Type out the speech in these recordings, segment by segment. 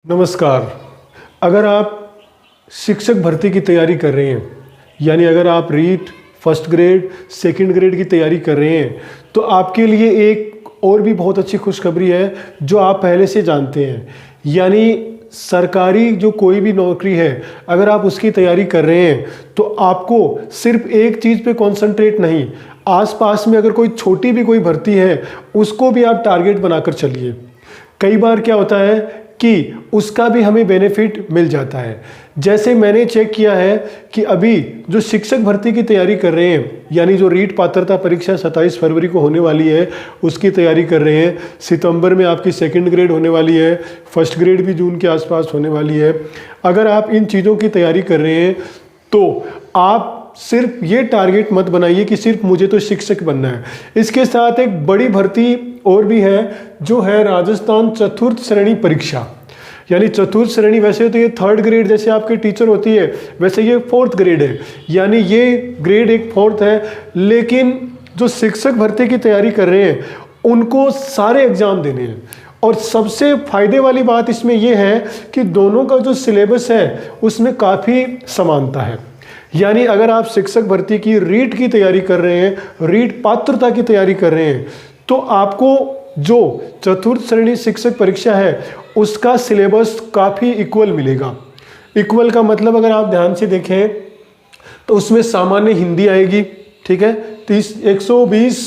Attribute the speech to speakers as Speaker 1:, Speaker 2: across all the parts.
Speaker 1: नमस्कार। अगर आप शिक्षक भर्ती की तैयारी कर रहे हैं, यानी अगर आप REET first grade second grade की तैयारी कर रहे हैं, तो आपके लिए एक और भी बहुत अच्छी खुशखबरी है जो आप पहले से जानते हैं। यानी सरकारी जो कोई भी नौकरी है, अगर आप उसकी तैयारी कर रहे हैं तो आपको सिर्फ एक चीज़ पे कंसंट्रेट नहीं, आसपास में अगर कोई छोटी भी कोई भर्ती है उसको भी आप टारगेट बनाकर चलिए। कई बार क्या होता है कि उसका भी हमें बेनिफिट मिल जाता है। जैसे मैंने चेक किया है कि अभी जो शिक्षक भर्ती की तैयारी कर रहे हैं, यानी जो रीट पात्रता परीक्षा 27 फरवरी को होने वाली है उसकी तैयारी कर रहे हैं, सितंबर में आपकी सेकंड ग्रेड होने वाली है, फर्स्ट ग्रेड भी जून के आसपास होने वाली है। अगर आप इन चीज़ों की तैयारी कर रहे हैं तो आप सिर्फ ये टारगेट मत बनाइए कि सिर्फ मुझे तो शिक्षक बनना है। इसके साथ एक बड़ी भर्ती और भी है जो है राजस्थान चतुर्थ श्रेणी परीक्षा। यानी चतुर्थ श्रेणी, वैसे तो ये थर्ड ग्रेड जैसे आपके टीचर होती है, वैसे ये फोर्थ ग्रेड है, यानी ये ग्रेड एक फोर्थ है। लेकिन जो शिक्षक भर्ती की तैयारी कर रहे हैं उनको सारे एग्जाम देने हैं। और सबसे फायदे वाली बात इसमें यह है कि दोनों का जो सिलेबस है उसमें काफ़ी समानता है। यानी अगर आप शिक्षक भर्ती की रीट की तैयारी कर रहे हैं, रीट पात्रता की तैयारी कर रहे हैं, तो आपको जो चतुर्थ श्रेणी शिक्षक परीक्षा है उसका सिलेबस काफ़ी इक्वल मिलेगा। इक्वल का मतलब अगर आप ध्यान से देखें तो उसमें सामान्य हिंदी आएगी, ठीक है, 120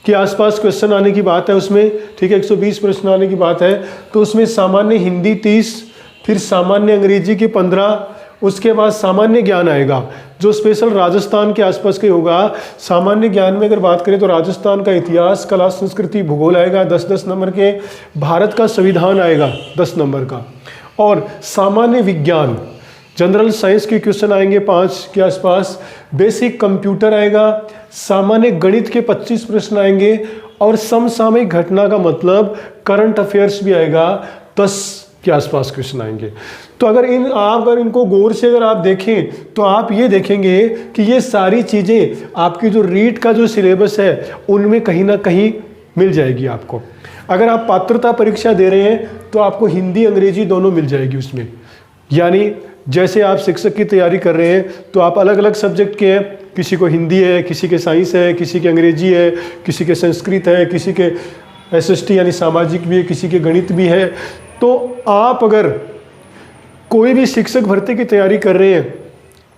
Speaker 1: के आसपास क्वेश्चन आने की बात है उसमें, ठीक है, 120 प्रश्न आने की बात है। तो उसमें सामान्य हिंदी 30, फिर सामान्य अंग्रेजी के 15, उसके बाद सामान्य ज्ञान आएगा जो स्पेशल राजस्थान के आसपास के होगा। सामान्य ज्ञान में अगर बात करें तो राजस्थान का इतिहास, कला, संस्कृति, भूगोल आएगा 10-10 नंबर के, भारत का संविधान आएगा 10 नंबर का, और सामान्य विज्ञान जनरल साइंस के क्वेश्चन आएंगे 5 के आसपास, बेसिक कंप्यूटर आएगा, सामान्य गणित के 25 प्रश्न आएंगे, और समसामयिक घटना का मतलब करंट अफेयर्स भी आएगा 10 के आसपास क्वेश्चन आएंगे। तो अगर इनको गौर से अगर आप देखें तो आप ये देखेंगे कि ये सारी चीज़ें आपकी जो रीट का जो सिलेबस है उनमें कहीं ना कहीं मिल जाएगी आपको। अगर आप पात्रता परीक्षा दे रहे हैं तो आपको हिंदी अंग्रेजी दोनों मिल जाएगी उसमें। यानी जैसे आप शिक्षक की तैयारी कर रहे हैं तो आप अलग अलग सब्जेक्ट के हैं, किसी को हिंदी है, किसी के साइंस है, किसी के अंग्रेजी है, किसी के संस्कृत है, किसी के SST यानी सामाजिक भी है, किसी के गणित भी है। तो आप अगर कोई भी शिक्षक भर्ती की तैयारी कर रहे हैं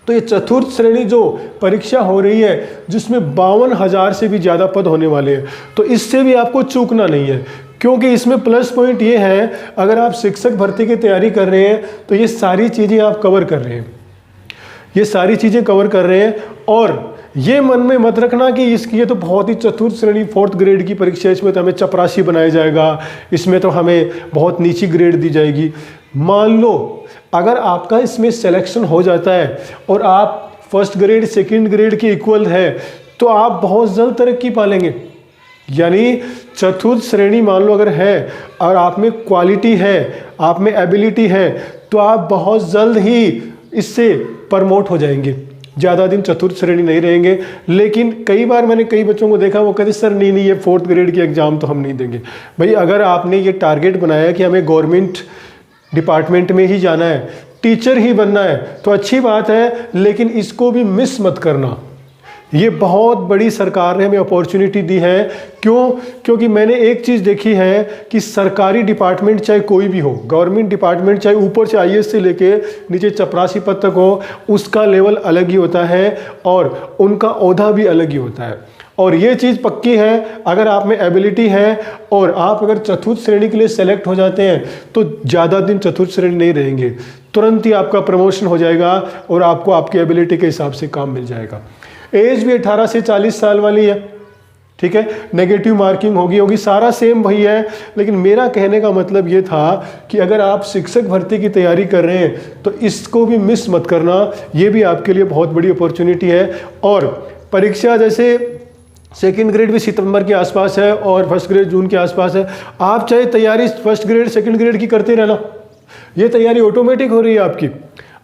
Speaker 1: तो ये चतुर्थ श्रेणी जो परीक्षा हो रही है जिसमें 52,000 से भी ज़्यादा पद होने वाले हैं, तो इससे भी आपको चूकना नहीं है। क्योंकि इसमें प्लस पॉइंट ये है, अगर आप शिक्षक भर्ती की तैयारी कर रहे हैं तो ये सारी चीज़ें आप कवर कर रहे हैं, ये सारी चीज़ें कवर कर रहे हैं। और ये मन में मत रखना कि इसकी ये तो बहुत ही चतुर्थ श्रेणी फोर्थ ग्रेड की परीक्षा है, इसमें तो हमें चपरासी बनाया जाएगा, इसमें तो हमें बहुत नीची ग्रेड दी जाएगी। मान लो अगर आपका इसमें सिलेक्शन हो जाता है और आप फर्स्ट ग्रेड सेकंड ग्रेड के इक्वल है तो आप बहुत जल्द तरक्की पा लेंगे। यानी चतुर्थ श्रेणी मान लो अगर है और आप में क्वालिटी है, आप में एबिलिटी है, तो आप बहुत जल्द ही इससे प्रमोट हो जाएंगे, ज़्यादा दिन चतुर्थ श्रेणी नहीं रहेंगे। लेकिन कई बार मैंने कई बच्चों को देखा, वो कहते सर नहीं ये फोर्थ ग्रेड की एग्ज़ाम तो हम नहीं देंगे। भाई अगर आपने ये टारगेट बनाया कि हमें गवर्नमेंट डिपार्टमेंट में ही जाना है, टीचर ही बनना है, तो अच्छी बात है, लेकिन इसको भी मिस मत करना। ये बहुत बड़ी सरकार ने हमें अपॉर्चुनिटी दी है। क्यों? क्योंकि मैंने एक चीज़ देखी है कि सरकारी डिपार्टमेंट चाहे कोई भी हो, गवर्नमेंट डिपार्टमेंट चाहे ऊपर से IAS से लेके नीचे चपरासी पद तक हो, उसका लेवल अलग ही होता है और उनका ओहदा भी अलग ही होता है। और ये चीज़ पक्की है, अगर आप में एबिलिटी है और आप अगर चतुर्थ श्रेणी के लिए सेलेक्ट हो जाते हैं तो ज़्यादा दिन चतुर्थ श्रेणी नहीं रहेंगे, तुरंत ही आपका प्रमोशन हो जाएगा और आपको आपकी एबिलिटी के हिसाब से काम मिल जाएगा। एज भी 18 से 40 साल वाली है, ठीक है, नेगेटिव मार्किंग होगी, सारा सेम वही है। लेकिन मेरा कहने का मतलब ये था कि अगर आप शिक्षक भर्ती की तैयारी कर रहे हैं तो इसको भी मिस मत करना, ये भी आपके लिए बहुत बड़ी अपॉर्चुनिटी है। और परीक्षा जैसे सेकंड ग्रेड भी सितंबर के आसपास है और फर्स्ट ग्रेड जून के आसपास है। आप चाहे तैयारी फर्स्ट ग्रेड सेकंड ग्रेड की करते रहना, ये तैयारी ऑटोमेटिक हो रही है आपकी।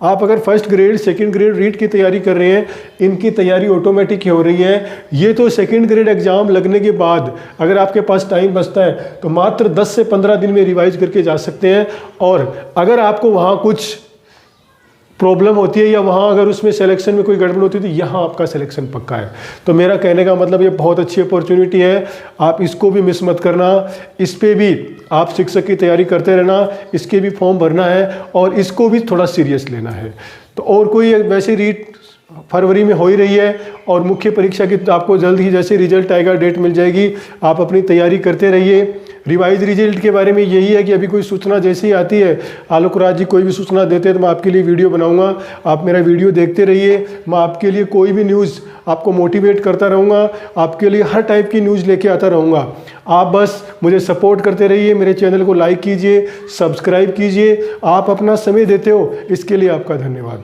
Speaker 1: आप अगर first grade second grade REET की तैयारी कर रहे हैं, इनकी तैयारी ऑटोमेटिक हो रही है। ये तो सेकंड ग्रेड एग्जाम लगने के बाद अगर आपके पास टाइम बचता है तो मात्र 10 से 15 दिन में रिवाइज करके जा सकते हैं। और अगर आपको वहाँ कुछ प्रॉब्लम होती है या वहाँ अगर उसमें सिलेक्शन में कोई गड़बड़ होती है तो यहाँ आपका सिलेक्शन पक्का है। तो मेरा कहने का मतलब ये बहुत अच्छी अपॉर्चुनिटी है, आप इसको भी मिस मत करना। इस पे भी आप शिक्षक की तैयारी करते रहना, इसके भी फॉर्म भरना है और इसको भी थोड़ा सीरियस लेना है। तो और कोई वैसे रीट फरवरी में हो ही रही है और मुख्य परीक्षा की तो आपको जल्द ही जैसे रिजल्ट आएगा डेट मिल जाएगी। आप अपनी तैयारी करते रहिए। रिवाइज रिजल्ट के बारे में यही है कि अभी कोई सूचना जैसे ही आती है, आलोक राज जी कोई भी सूचना देते हैं तो मैं आपके लिए वीडियो बनाऊंगा। आप मेरा वीडियो देखते रहिए, मैं आपके लिए कोई भी न्यूज़ आपको मोटिवेट करता रहूँगा, आपके लिए हर टाइप की न्यूज़ लेके आता रहूँगा। आप बस मुझे सपोर्ट करते रहिए, मेरे चैनल को लाइक कीजिए, सब्सक्राइब कीजिए। आप अपना समय देते हो, इसके लिए आपका धन्यवाद।